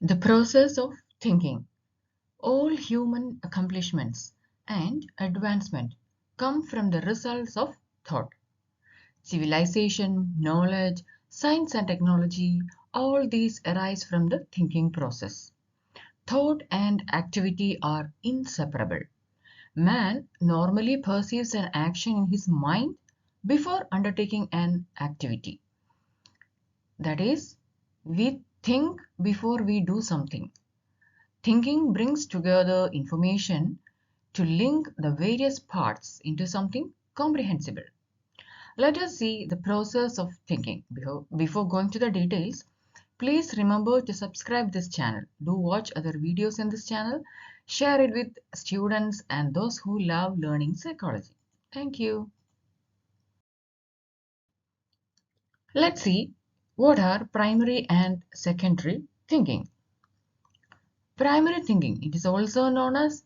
The process of thinking. All human accomplishments and advancement come from the results of thought. Civilization, knowledge, science and technology, all these arise from the thinking process. Thought and activity are inseparable. Man normally perceives an action in his mind before undertaking an activity. That is, we think before we do something. Thinking brings together information to link the various parts into something comprehensible. Let us see the process of thinking. Before going to the details, please remember to subscribe this channel. Do watch other videos in this channel. Share it with students and those who love learning psychology. Thank you. Let's see what are primary and secondary thinking. Primary thinking, it is also known as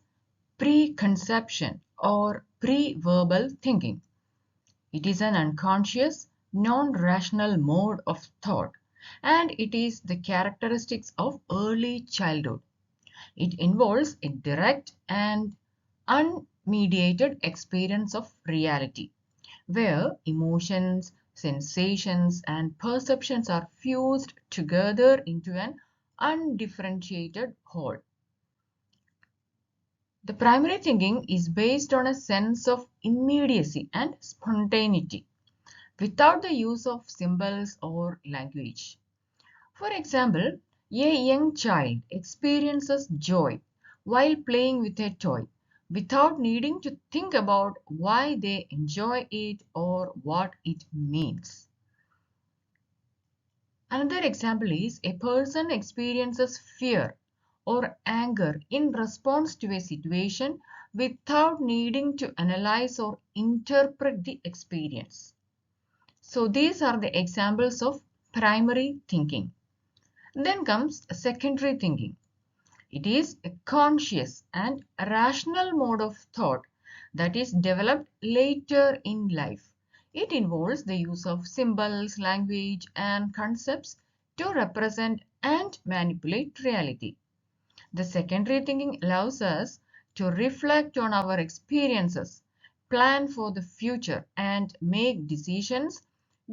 preconception or pre-verbal thinking. It is an unconscious, non-rational mode of thought, and it is the characteristics of early childhood. It involves a direct and unmediated experience of reality, where emotions, sensations, and perceptions are fused together into an undifferentiated whole. The primary thinking is based on a sense of immediacy and spontaneity without the use of symbols or language. For example, a young child experiences joy while playing with a toy without needing to think about why they enjoy it or what it means. Another example is a person experiences fear or anger in response to a situation without needing to analyze or interpret the experience. So these are the examples of primary thinking. Then comes secondary thinking. It is a conscious and rational mode of thought that is developed later in life. It involves the use of symbols, language, and concepts to represent and manipulate reality. The secondary thinking allows us to reflect on our experiences, plan for the future, and make decisions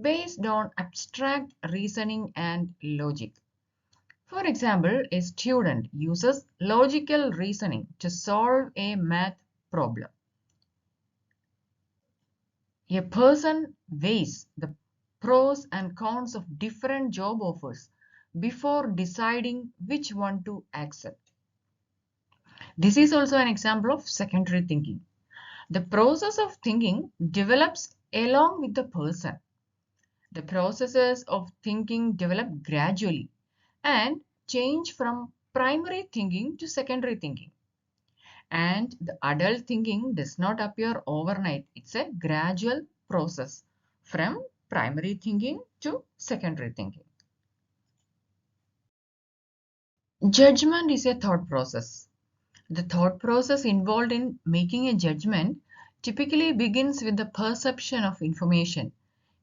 based on abstract reasoning and logic. For example, a student uses logical reasoning to solve a math problem. A person weighs the pros and cons of different job offers before deciding which one to accept. This is also an example of secondary thinking. The process of thinking develops along with the person. The processes of thinking develop gradually and change from primary thinking to secondary thinking. And the adult thinking does not appear overnight. It's a gradual process from primary thinking to secondary thinking. Judgment is a thought process. The thought process involved in making a judgment typically begins with the perception of information.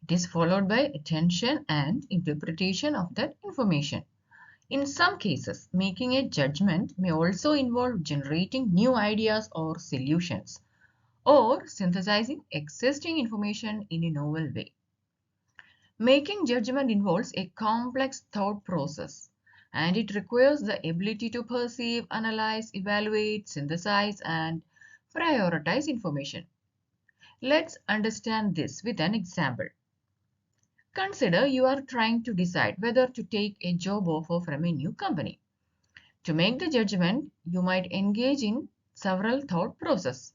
It is followed by attention and interpretation of that information. In some cases, making a judgment may also involve generating new ideas or solutions, or synthesizing existing information in a novel way. Making judgment involves a complex thought process, and it requires the ability to perceive, analyze, evaluate, synthesize, and prioritize information. Let's understand this with an example. Consider you are trying to decide whether to take a job offer from a new company. To make the judgment, you might engage in several thought processes.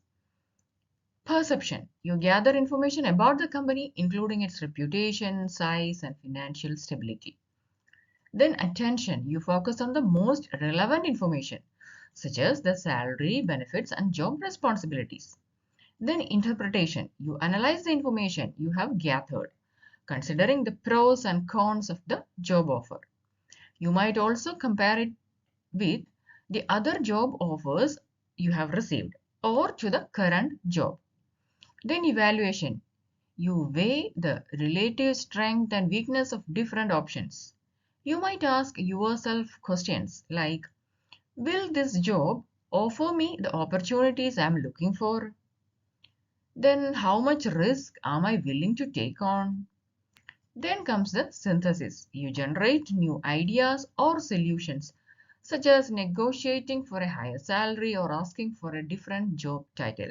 Perception. You gather information about the company, including its reputation, size, and financial stability. Then attention. You focus on the most relevant information, such as the salary, benefits, and job responsibilities. Then interpretation. You analyze the information you have gathered, considering the pros and cons of the job offer. You might also compare it with the other job offers you have received or to the current job. Then evaluation. You weigh the relative strength and weakness of different options. You might ask yourself questions like, will this job offer me the opportunities I'm looking for? Then how much risk am I willing to take on? Then comes the synthesis. You generate new ideas or solutions, such as negotiating for a higher salary or asking for a different job title.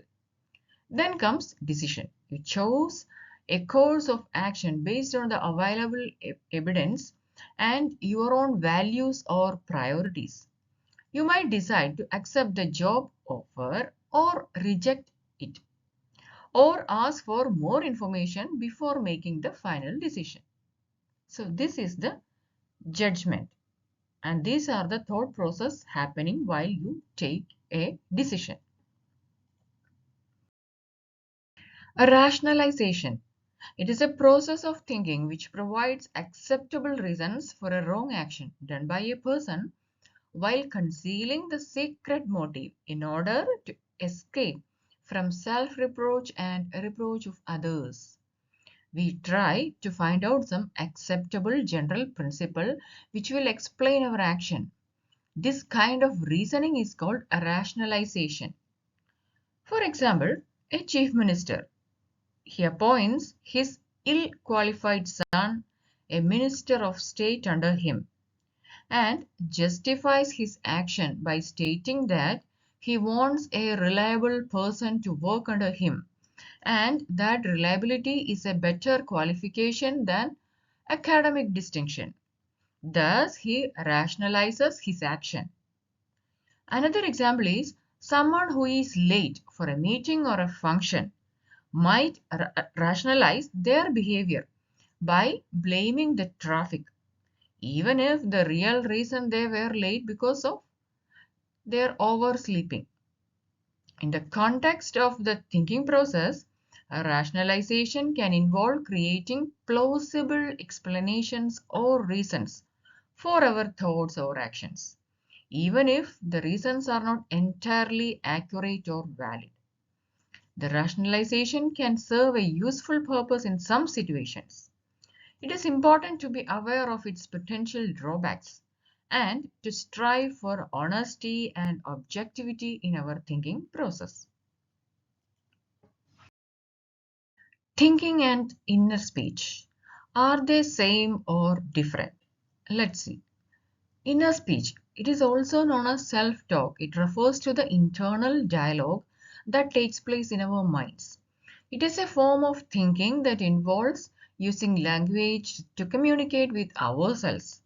Then comes decision. You chose a course of action based on the available evidence and your own values or priorities. You might decide to accept the job offer or reject it, or ask for more information before making the final decision. So this is the judgment, and these are the thought process happening while you take a decision. A rationalization. It is a process of thinking which provides acceptable reasons for a wrong action done by a person while concealing the secret motive in order to escape from self-reproach and reproach of others. We try to find out some acceptable general principle which will explain our action. This kind of reasoning is called a rationalization. For example, a chief minister. He appoints his ill-qualified son a minister of state under him and justifies his action by stating that he wants a reliable person to work under him and that reliability is a better qualification than academic distinction. Thus, he rationalizes his action. Another example is someone who is late for a meeting or a function might rationalize their behavior by blaming the traffic, even if the real reason they were late because of their oversleeping. In the context of the thinking process, a rationalization can involve creating plausible explanations or reasons for our thoughts or actions, even if the reasons are not entirely accurate or valid. The rationalization can serve a useful purpose in some situations. It is important to be aware of its potential drawbacks and to strive for honesty and objectivity in our thinking process. Thinking and inner speech. Are they same or different? Let's see. Inner speech. It is also known as self-talk. It refers to the internal dialogue that takes place in our minds. It is a form of thinking that involves using language to communicate with ourselves.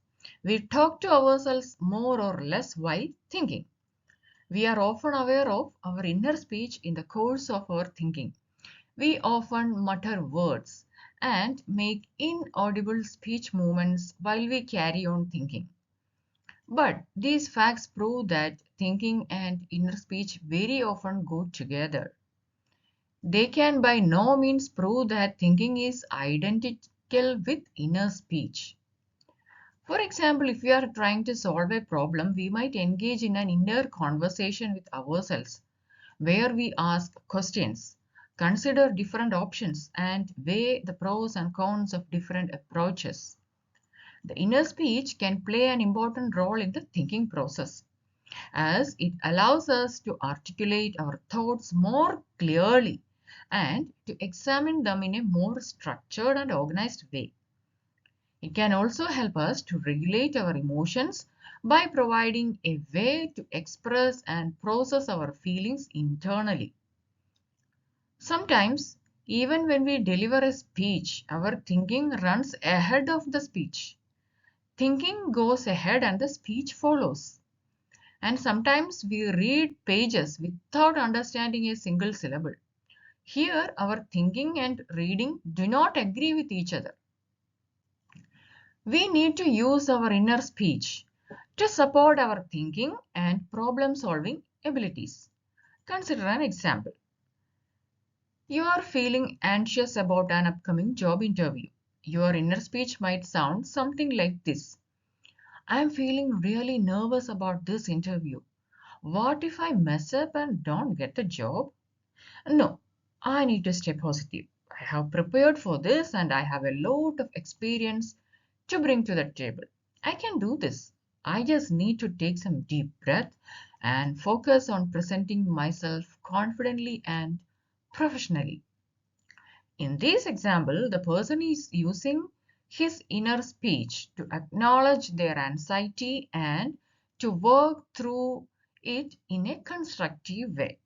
We talk to ourselves more or less while thinking. We are often aware of our inner speech in the course of our thinking. We often mutter words and make inaudible speech movements while we carry on thinking. But these facts prove that thinking and inner speech very often go together. They can by no means prove that thinking is identical with inner speech. For example, if we are trying to solve a problem, we might engage in an inner conversation with ourselves where we ask questions, consider different options, and weigh the pros and cons of different approaches. The inner speech can play an important role in the thinking process, as it allows us to articulate our thoughts more clearly and to examine them in a more structured and organized way. It can also help us to regulate our emotions by providing a way to express and process our feelings internally. Sometimes, even when we deliver a speech, our thinking runs ahead of the speech. Thinking goes ahead and the speech follows. And sometimes we read pages without understanding a single syllable. Here, our thinking and reading do not agree with each other. We need to use our inner speech to support our thinking and problem-solving abilities. Consider an example. You are feeling anxious about an upcoming job interview. Your inner speech might sound something like this. I am feeling really nervous about this interview. What if I mess up and don't get the job? No, I need to stay positive. I have prepared for this and I have a lot of experience to bring to the table. I can do this. I just need to take some deep breath and focus on presenting myself confidently and professionally. In this example, the person is using his inner speech to acknowledge their anxiety and to work through it in a constructive way.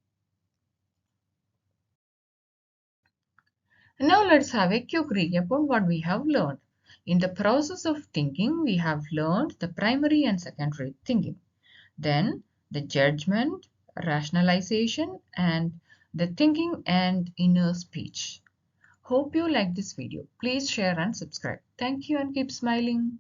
Now let's have a quick recap on what we have learned. In the process of thinking, we have learned the primary and secondary thinking. Then the judgment, rationalization, and the thinking and inner speech. Hope you like this video. Please share and subscribe. Thank you and keep smiling.